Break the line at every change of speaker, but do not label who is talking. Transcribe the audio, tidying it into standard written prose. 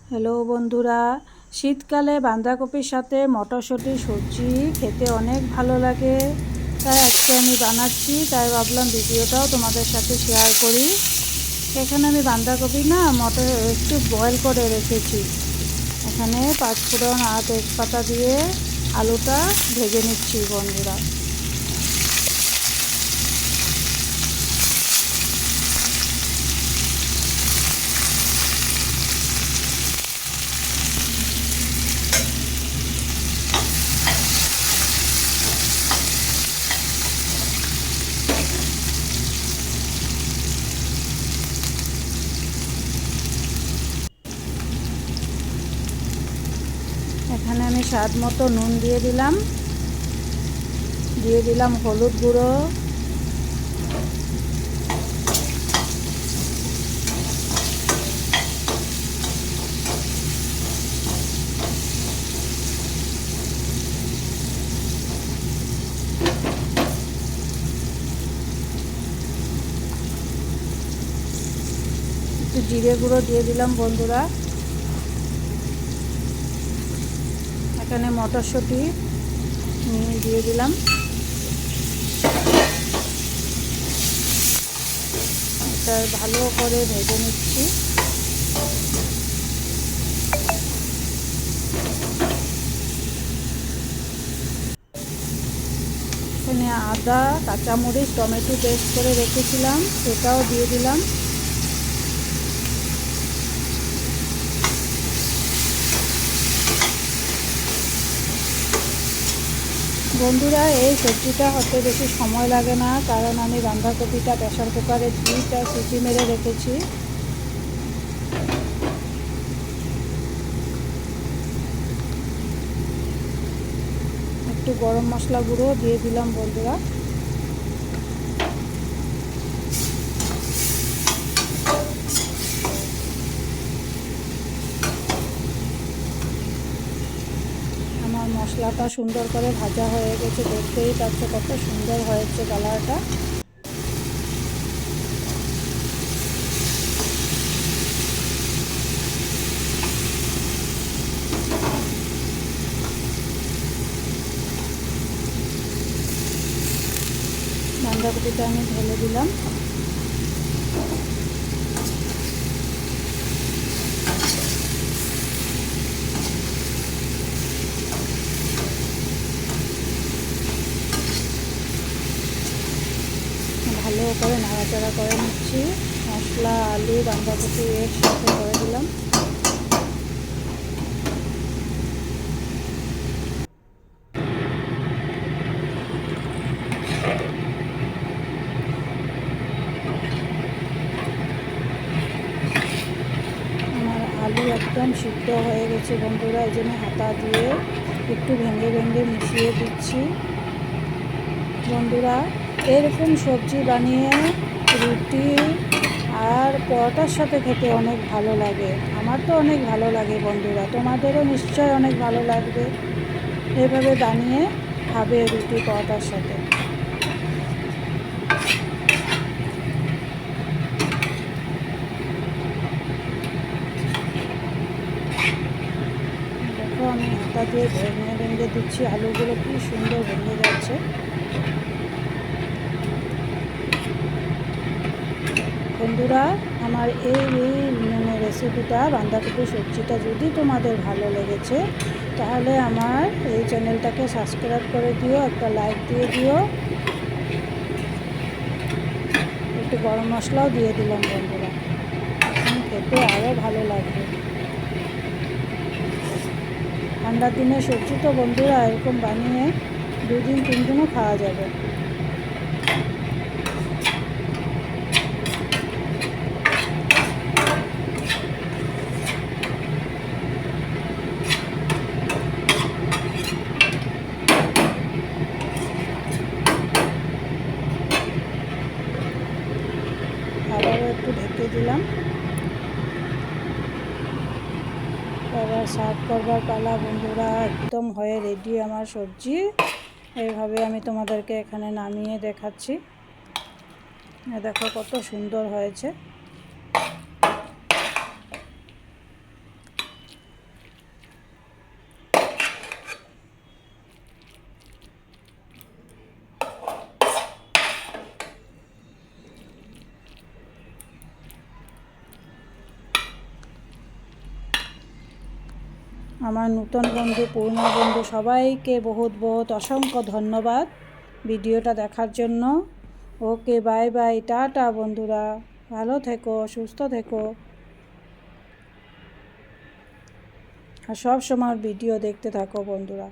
Hello বন্ধুরা, শীতকালে বাঁধাকপির সাথে মটরশুঁটির সবজি খেতে অনেক ভালো লাগে। তাই আজকে আমি বানাচ্ছি, তাই ভাবলাম ভিডিওটাও তোমাদের সাথে শেয়ার করি। এখানে আমি বাঁধাকপি মটর একটু বয়েল করে রেখেছি। এখানে পাঁচফোড়ন আর তেজপাতা দিয়ে আলুটা ভেজে নিচ্ছি বন্ধুরা। এখানে আমি স্বাদ মতো নুন দিয়ে দিলাম হলুদ গুঁড়ো, একটু জিরে গুঁড়ো দিয়ে দিলাম বন্ধুরা। এখানে মটরশুঁটি দিয়ে দিলাম। এটা ভালো করে ভেজে নিচ্ছি। এখানে আদা, কাঁচামরিচ, টমেটো পেস্ট করে রেখেছিলাম, সেটাও দিয়ে দিলাম। বন্ধুরা, এই সবজিটা হতে বেশি সময় লাগে না, কারণ আমি বাঁধাকপিটা প্রেসার কুকারে 2টা সিটি মেরে রেখেছি। একটু গরম মশলা গুঁড়ো দিয়ে দিলাম বন্ধুরা। আমার মশলাটা সুন্দর করে ভাজা হয়ে গেছে, দেখতেই পাচ্ছ কত সুন্দর হয়েছে কালারটা। বাঁধাকপিটা আমি ঢেলে দিলাম। ভালো করে নাড়াচাড়া করে নিচ্ছি। মশলা, আলু, বাঁধাকপি একসাথে করে দিলাম। আমার আলু একদম সিদ্ধ হয়ে গেছে বন্ধুরা, এই জন্য হাতা দিয়ে একটু ভেঙে ভেঙে মিশিয়ে দিচ্ছি। বন্ধুরা, এরকম সবজি বানিয়ে রুটি আর পরোটার সাথে খেতে অনেক ভালো লাগে। আমার তো অনেক ভালো লাগে বন্ধুরা, তোমাদেরও নিশ্চয় অনেক ভালো লাগবে। এভাবে বানিয়ে খাবে রুটি পরোটার সাথে। দেখো, আমি হাতা দিয়ে ভেঙে ভেঙে দিচ্ছি, আলুগুলো কি সুন্দর ভেঙে যাচ্ছে। বন্ধুরা, আমার এই রেসিপিটা, বাঁধাকপির সবজিটা যদি তোমাদের ভালো লেগেছে, তাহলে আমার এই চ্যানেলটাকে সাবস্ক্রাইব করে দিও, একটা লাইক দিয়ে দিও। একটু গরম মশলাও দিয়ে দিলাম বন্ধুরা, এখন খেতে আরও ভালো লাগবে। ঠান্ডার দিনের সবজি তো বন্ধুরা, এরকম বানিয়ে 2 দিন 3 দিনও খাওয়া যাবে। আবারও একটু ঢেকে দিলাম। এবার সার্ভ করবার পালা বন্ধুরা, একদম হয়ে রেডি আমার সবজি। এইভাবে আমি তোমাদেরকে এখানে নামিয়ে দেখাচ্ছি। দেখো কত সুন্দর হয়েছে। আমার নতুন বন্ধু পুরনো বন্ধু সবাইকে বহুত বহুত অসংখ্য ধন্যবাদ ভিডিওটা দেখার জন্য। ওকে, বাই বাই, টাটা বন্ধুরা, ভালো থেকো, সুস্থ থেকো, আর সব সময় ভিডিও দেখতে থাকো বন্ধুরা।